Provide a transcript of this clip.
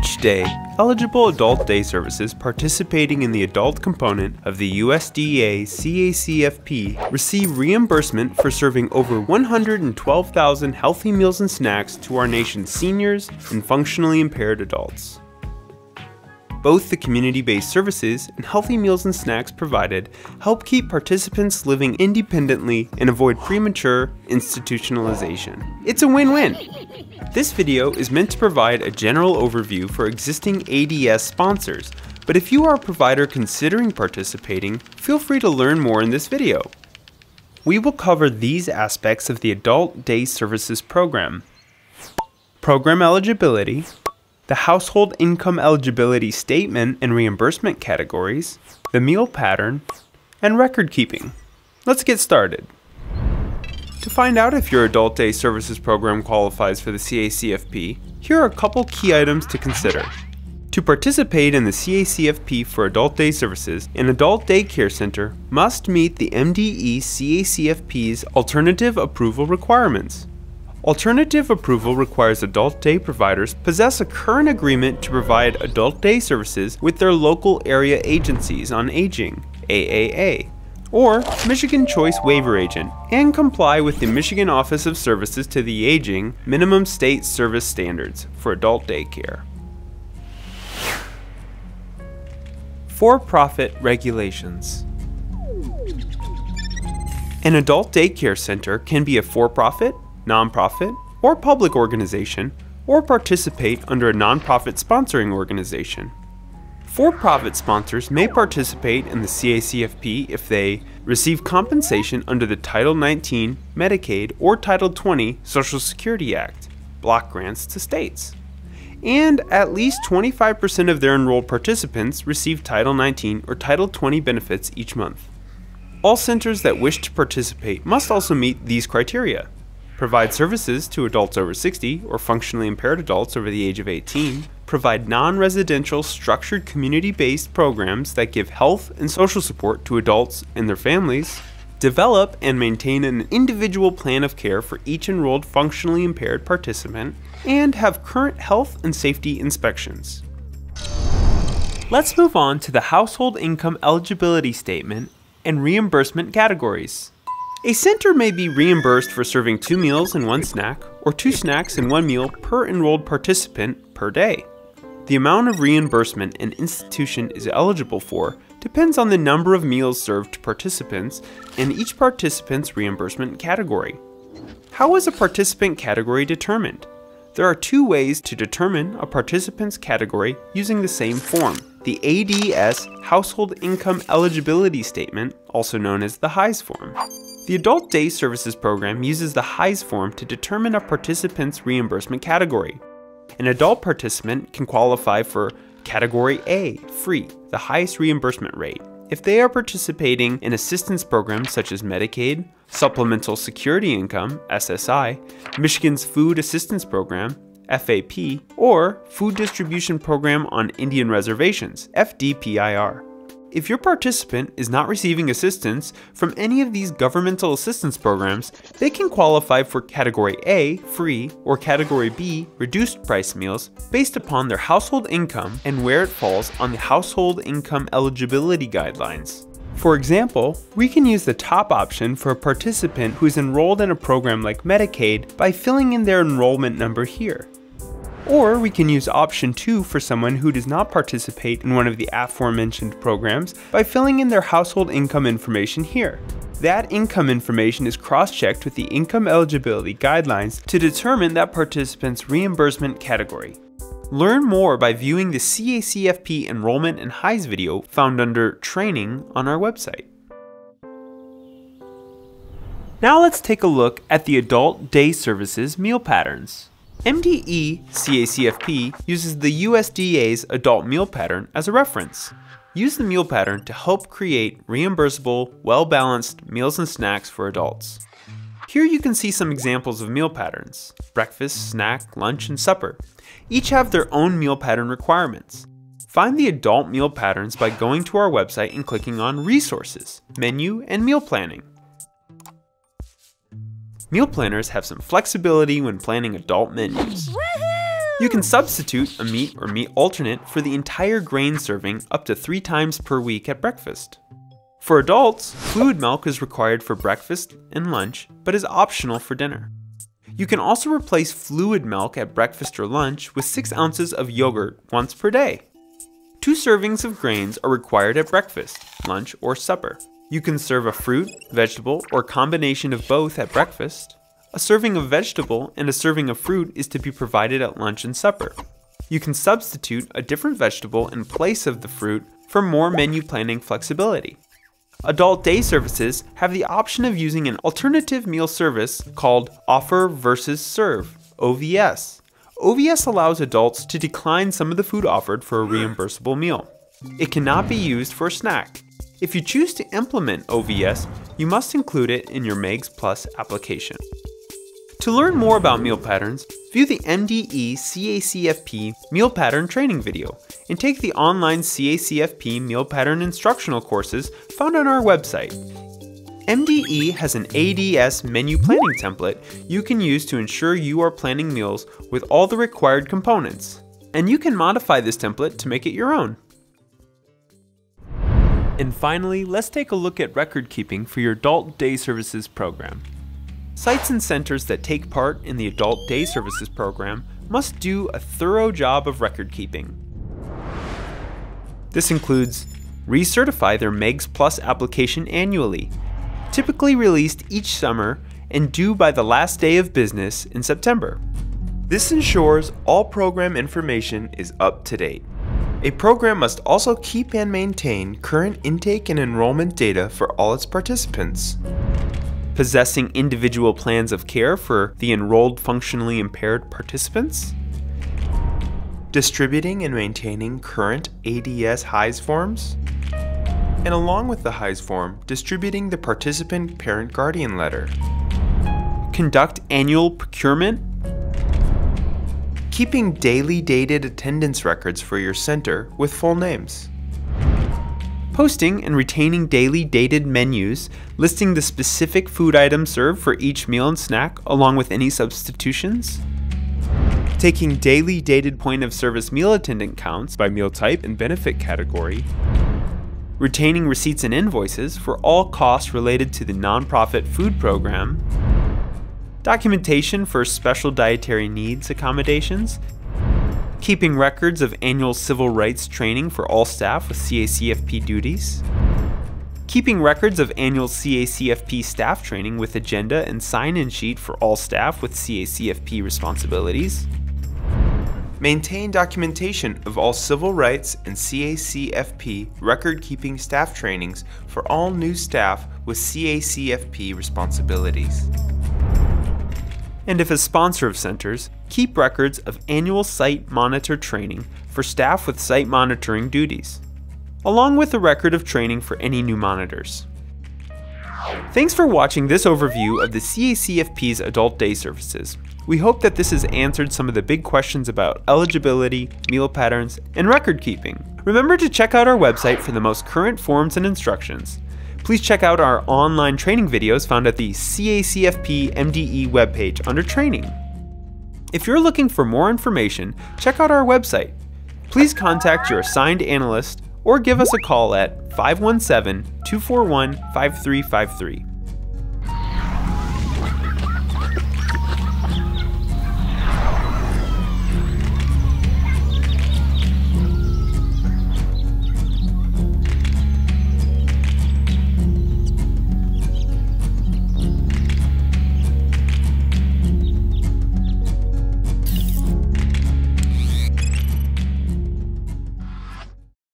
Each day, eligible adult day services participating in the adult component of the USDA CACFP receive reimbursement for serving over 112,000 healthy meals and snacks to our nation's seniors and functionally impaired adults. Both the community-based services and healthy meals and snacks provided help keep participants living independently and avoid premature institutionalization. It's a win-win! This video is meant to provide a general overview for existing ADS sponsors, but if you are a provider considering participating, feel free to learn more in this video. We will cover these aspects of the Adult Day Services Program: program eligibility, the household income eligibility statement and reimbursement categories, the meal pattern, and record keeping. Let's get started. To find out if your Adult Day Services program qualifies for the CACFP, here are a couple key items to consider. To participate in the CACFP for Adult Day Services, an adult daycare center must meet the MDE CACFP's alternative approval requirements. Alternative approval requires adult day providers possess a current agreement to provide adult day services with their local area agencies on aging, AAA, or Michigan Choice Waiver Agent, and comply with the Michigan Office of Services to the Aging minimum state service standards for adult daycare. For-profit regulations. An adult daycare center can be a for-profit, nonprofit, or public organization, or participate under a nonprofit sponsoring organization. For-profit sponsors may participate in the CACFP if they receive compensation under the Title 19 Medicaid or Title 20 Social Security Act, block grants to states, and at least 25% of their enrolled participants receive Title 19 or Title 20 benefits each month. All centers that wish to participate must also meet these criteria: provide services to adults over 60 or functionally impaired adults over the age of 18, provide non-residential structured community-based programs that give health and social support to adults and their families, develop and maintain an individual plan of care for each enrolled functionally impaired participant, and have current health and safety inspections. Let's move on to the household income eligibility statement and reimbursement categories. A center may be reimbursed for serving 2 meals and 1 snack, or 2 snacks and 1 meal per enrolled participant per day. The amount of reimbursement an institution is eligible for depends on the number of meals served to participants and each participant's reimbursement category. How is a participant category determined? There are 2 ways to determine a participant's category using the same form: the ADS Household Income Eligibility Statement, also known as the HIES form. The Adult Day Services Program uses the HIES form to determine a participant's reimbursement category. An adult participant can qualify for Category A, free, the highest reimbursement rate, if they are participating in assistance programs such as Medicaid, Supplemental Security Income, SSI, Michigan's Food Assistance Program, FAP, or Food Distribution Program on Indian Reservations, FDPIR. If your participant is not receiving assistance from any of these governmental assistance programs, they can qualify for Category A, free, or Category B, reduced price meals based upon their household income and where it falls on the household income eligibility guidelines. For example, we can use the top option for a participant who is enrolled in a program like Medicaid by filling in their enrollment number here. Or we can use option 2 for someone who does not participate in one of the aforementioned programs by filling in their household income information here. That income information is cross-checked with the income eligibility guidelines to determine that participant's reimbursement category. Learn more by viewing the CACFP enrollment and HIES video found under Training on our website. Now let's take a look at the Adult Day Services meal patterns. MDE CACFP uses the USDA's adult meal pattern as a reference. Use the meal pattern to help create reimbursable, well-balanced meals and snacks for adults. Here you can see some examples of meal patterns: breakfast, snack, lunch, and supper. Each have their own meal pattern requirements. Find the adult meal patterns by going to our website and clicking on Resources, Menu, and Meal Planning. Meal planners have some flexibility when planning adult menus. You can substitute a meat or meat alternate for the entire grain serving up to 3 times per week at breakfast. For adults, fluid milk is required for breakfast and lunch, but is optional for dinner. You can also replace fluid milk at breakfast or lunch with 6 ounces of yogurt once per day. 2 servings of grains are required at breakfast, lunch, or supper. You can serve a fruit, vegetable, or combination of both at breakfast. A serving of vegetable and a serving of fruit is to be provided at lunch and supper. You can substitute a different vegetable in place of the fruit for more menu planning flexibility. Adult day services have the option of using an alternative meal service called Offer versus Serve, OVS. OVS allows adults to decline some of the food offered for a reimbursable meal. It cannot be used for a snack. If you choose to implement OVS, you must include it in your MEGS Plus application. To learn more about meal patterns, view the MDE CACFP meal pattern training video and take the online CACFP meal pattern instructional courses found on our website. MDE has an ADS menu planning template you can use to ensure you are planning meals with all the required components, and you can modify this template to make it your own. And finally, let's take a look at record keeping for your Adult Day Services program. Sites and centers that take part in the Adult Day Services program must do a thorough job of record keeping. This includes recertify their MEGS Plus application annually, typically released each summer and due by the last day of business in September. This ensures all program information is up to date. A program must also keep and maintain current intake and enrollment data for all its participants. Possessing individual plans of care for the enrolled functionally impaired participants. Distributing and maintaining current ADS HIES forms. And along with the HIES form, distributing the participant parent guardian letter. Conduct annual procurement. Keeping daily dated attendance records for your center with full names. Posting and retaining daily dated menus listing the specific food items served for each meal and snack along with any substitutions. Taking daily dated point of service meal attendant counts by meal type and benefit category. Retaining receipts and invoices for all costs related to the nonprofit food program. Documentation for special dietary needs accommodations. Keeping records of annual civil rights training for all staff with CACFP duties. Keeping records of annual CACFP staff training with agenda and sign-in sheet for all staff with CACFP responsibilities. Maintain documentation of all civil rights and CACFP record-keeping staff trainings for all new staff with CACFP responsibilities. And if a sponsor of centers, keep records of annual site monitor training for staff with site monitoring duties, along with a record of training for any new monitors. Thanks for watching this overview of the CACFP's Adult Day Services. We hope that this has answered some of the big questions about eligibility, meal patterns, and record keeping. Remember to check out our website for the most current forms and instructions. Please check out our online training videos found at the CACFP MDE webpage under Training. If you're looking for more information, check out our website. Please contact your assigned analyst or give us a call at 517-241-5353.